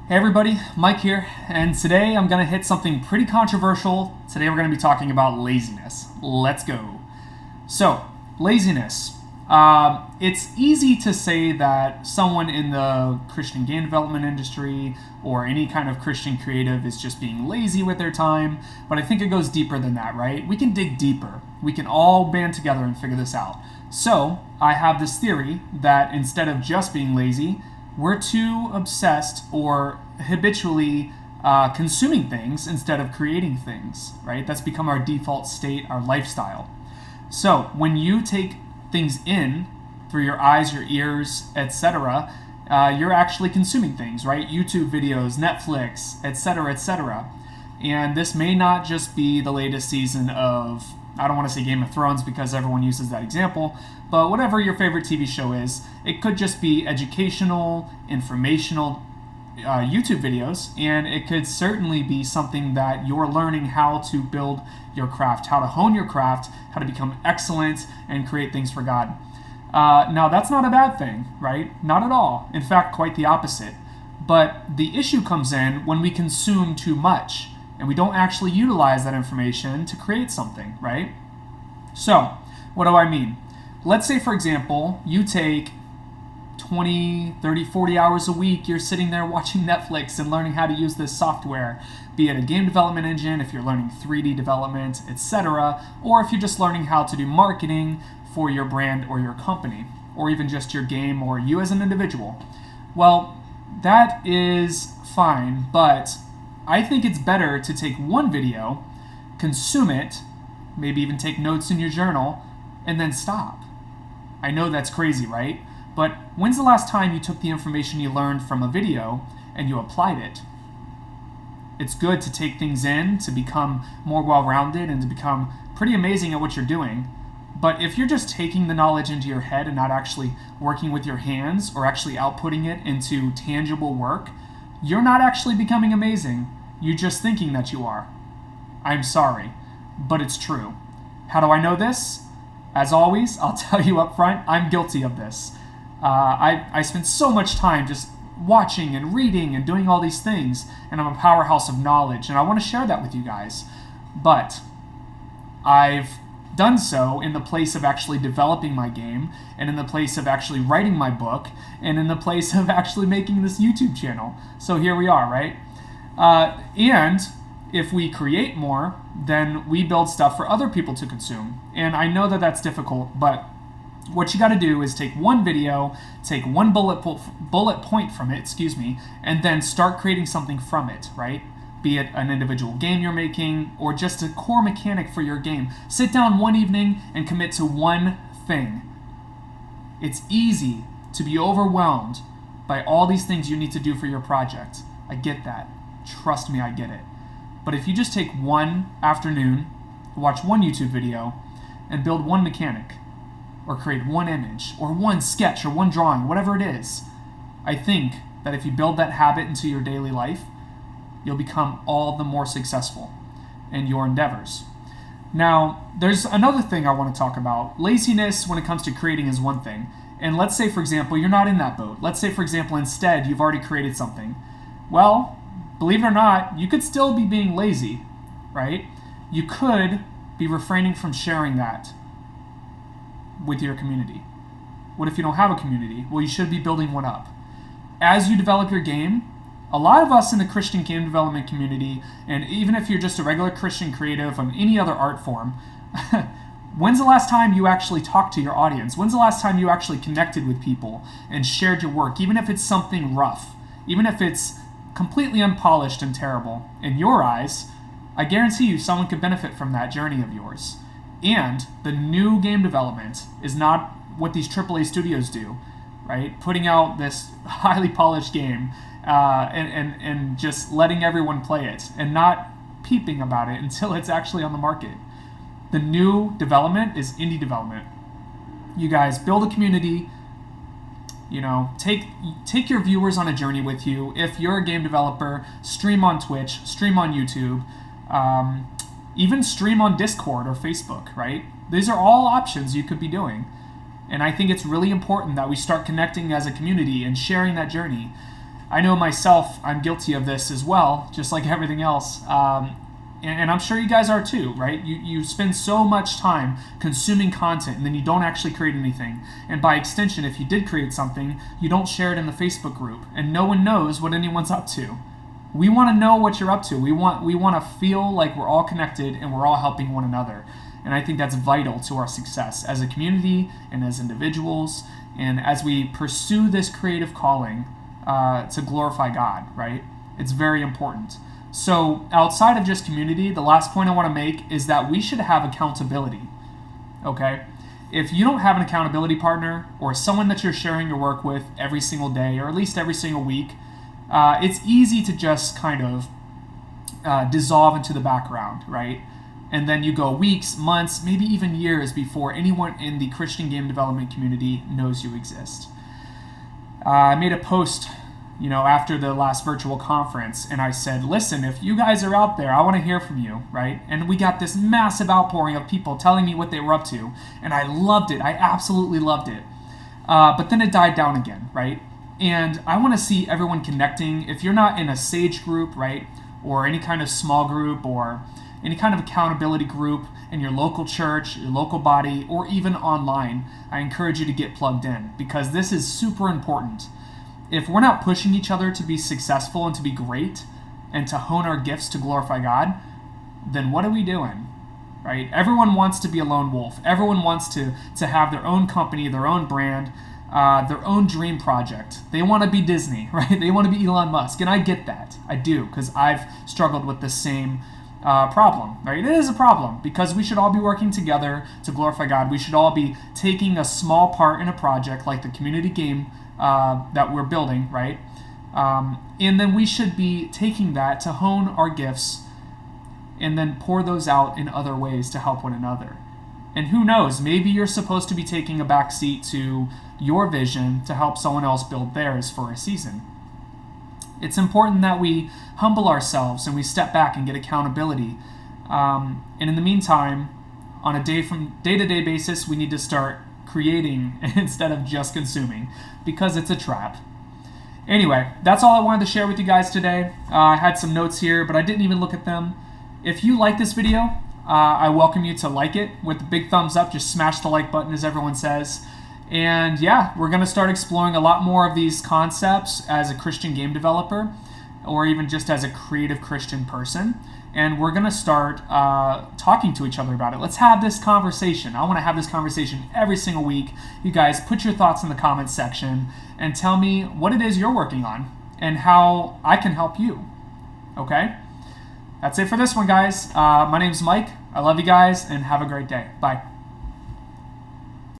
Hey everybody, Mike here, and today I'm going to hit something pretty controversial. Today we're going to be talking about laziness. Let's go. So, laziness. It's easy to say that someone in the Christian game development industry or any kind of Christian creative is just being lazy with their time, but I think it goes deeper than that, right? We can dig deeper. We can all band together and figure this out. So, I have this theory that instead of just being lazy, we're too obsessed or habitually consuming things instead of creating things, right? That's become our default state, our lifestyle. So when you take things in through your eyes, your ears, etc., you're actually consuming things, right? YouTube videos, Netflix, etc., etc. And this may not just be the latest season of, I don't want to say Game of Thrones because everyone uses that example, but whatever your favorite TV show is, it could just be educational, informational YouTube videos, and it could certainly be something that you're learning how to build your craft, how to hone your craft, how to become excellent and create things for God. Now, that's not a bad thing, right? Not at all. In fact, quite the opposite. But the issue comes in when we consume too much and we don't actually utilize that information to create something, right? So, what do I mean? Let's say, for example, you take 20, 30, 40 hours a week, you're sitting there watching Netflix and learning how to use this software, be it a game development engine, if you're learning 3D development, etc., or if you're just learning how to do marketing for your brand or your company, or even just your game or you as an individual. Well, that is fine, but I think it's better to take one video, consume it, maybe even take notes in your journal, and then stop. I know that's crazy, right? But when's the last time you took the information you learned from a video and you applied it? It's good to take things in, to become more well-rounded and to become pretty amazing at what you're doing. But if you're just taking the knowledge into your head and not actually working with your hands or actually outputting it into tangible work, you're not actually becoming amazing. You're just thinking that you are. I'm sorry, but it's true. How do I know this? As always, I'll tell you up front, I'm guilty of this. I spent so much time just watching and reading and doing all these things, and I'm a powerhouse of knowledge, and I want to share that with you guys. But I've done so in the place of actually developing my game, and in the place of actually writing my book, and in the place of actually making this YouTube channel. So here we are, right? And if we create more, then we build stuff for other people to consume. And I know that that's difficult, but what you got to do is take one video, take one bullet point from it, and then start creating something from it, right? Be it an individual game you're making or just a core mechanic for your game. Sit down one evening and commit to one thing. It's easy to be overwhelmed by all these things you need to do for your project. I get that. Trust me, I get it. But if you just take one afternoon, watch one YouTube video, and build one mechanic, or create one image, or one sketch, or one drawing, whatever it is, I think that if you build that habit into your daily life, you'll become all the more successful in your endeavors. Now, there's another thing I want to talk about. Laziness when it comes to creating is one thing. And let's say, for example, you're not in that boat. Let's say, for example, instead, you've already created something. Well, believe it or not, you could still be being lazy, right? You could be refraining from sharing that with your community. What if you don't have a community? Well, you should be building one up. As you develop your game, a lot of us in the Christian game development community, and even if you're just a regular Christian creative on any other art form, when's the last time you actually talked to your audience? When's the last time you actually connected with people and shared your work, even if it's something rough, even if it's completely unpolished and terrible? In your eyes, I guarantee you someone could benefit from that journey of yours. And the new game development is not what these AAA studios do, right? Putting out this highly polished game and just letting everyone play it and not peeping about it until it's actually on the market. The new development is indie development. You guys build a community, take your viewers on a journey with you. If you're a game developer, stream on Twitch, stream on YouTube, even stream on Discord or Facebook, right? These are all options you could be doing. And I think it's really important that we start connecting as a community and sharing that journey. I know myself, I'm guilty of this as well, just like everything else. And I'm sure you guys are too, right? You spend so much time consuming content and then you don't actually create anything. And by extension, if you did create something, you don't share it in the Facebook group and no one knows what anyone's up to. We want to know what you're up to. We want to feel like we're all connected and we're all helping one another. And I think that's vital to our success as a community and as individuals and as we pursue this creative calling to glorify God, right? It's very important. So outside of just community, the last point I want to make is that we should have accountability, okay? If you don't have an accountability partner or someone that you're sharing your work with every single day or at least every single week, it's easy to just kind of dissolve into the background, right? And then you go weeks, months, maybe even years before anyone in the Christian game development community knows you exist. I made a post, after the last virtual conference, and I said, listen, if you guys are out there, I want to hear from you, right? And we got this massive outpouring of people telling me what they were up to, and I loved it. I absolutely loved it. But then it died down again, right? And I want to see everyone connecting. If you're not in a Sage group, right, or any kind of small group or any kind of accountability group in your local church, your local body, or even online, I encourage you to get plugged in because this is super important. If we're not pushing each other to be successful and to be great and to hone our gifts to glorify God, then what are we doing, right? Everyone wants to be a lone wolf. Everyone wants to have their own company, their own brand, their own dream project. They want to be Disney, right? They want to be Elon Musk, and I get that. I do, because I've struggled with the same problem, right? It is a problem because we should all be working together to glorify God. We should all be taking a small part in a project like the community game that we're building, right? And then we should be taking that to hone our gifts and then pour those out in other ways to help one another. And who knows, maybe you're supposed to be taking a back seat to your vision to help someone else build theirs for a season. It's important that we humble ourselves and we step back and get accountability. And in the meantime, on a day-to-day basis, we need to start creating instead of just consuming because it's a trap. Anyway, that's all I wanted to share with you guys today. I had some notes here, but I didn't even look at them. If you like this video, I welcome you to like it with a big thumbs up. Just smash the like button, as everyone says. And yeah, we're going to start exploring a lot more of these concepts as a Christian game developer or even just as a creative Christian person. And we're going to start talking to each other about it. Let's have this conversation. I want to have this conversation every single week. You guys put your thoughts in the comments section and tell me what it is you're working on and how I can help you. Okay? That's it for this one, guys. My name's Mike. I love you guys and have a great day. Bye.